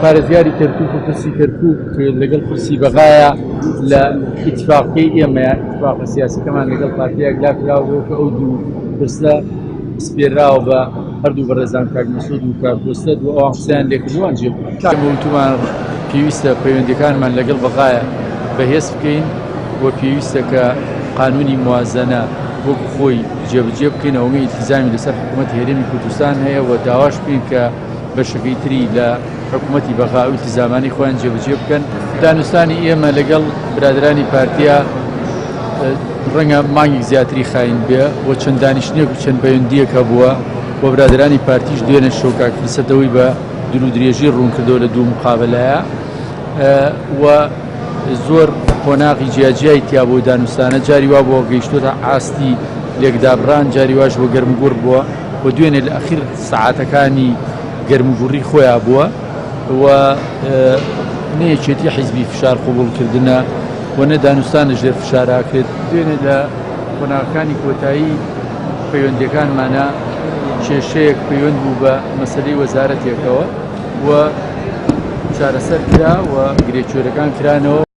پارێزگاری کەرکووک و پرسی کەرکووک لەگەڵ پرسی بەغایە لە ئیتفاقی ئێمە ئیتفاقە سیاسیەکەمان لەگەڵ پارتیەک لاکراوە کە ئەو دوو پرسە سپێراوە بە هەردوو بەڕێزان کاک مەسعود و کاک بۆستەد و ئەوان قسەیان لێکردووان جێبووتومان پێویستە پەیوەندیەکانمان لەگەڵ بەغایە بەهێز بکەین و پێویستە کە قانونی موازنە وەک خۆی جێبەجێ بکەین ئەوەی ئیلتیزامی لەسەر حکوومەتی هەرێمی کوردستان هەیە و داواش بکەین کە بەشەکەی تری لە حکوومەتی بەغا و ئیلتیزامانی خۆیان جێبەجێ بکەن. دانوستانی ئێمە لەگەڵ برادرانی پارتیا ڕەنگە مانگی زیاتری خاین بێ و چەند دانیشتنێک و چەند بەیەندیەکە بووە بۆ برادرانی پارتیش دوێنێ شەوکاک فرسەتەوەی بە دروو درێژی ڕوونکردەوە لە دوو مقابلەیە و زۆر قۆناغی جیاجیای تیا بۆ دانوستانە جاری وا بۆ گەیشتۆتە ئاستی لێکدابڕان جاری واش بۆ گەرمگوڕ بووە و دوێنێ لە ئەخیر سەعاتەکانی گەرمگوڕی خۆیان بووە و نەیەکێتی حیزبی فشار قبوڵکردنە و نە دانوستان لە ژێر فشارا کرد. دوێنێ لە قۆناغەکانی کۆتایی پەیوەندیەکانمانە کێشەیەک پەیوەند بوو بە مەسەلەی وەزارەتێکەوە و چارەسەر کرا و گرێچۆرەکان کرانەوە.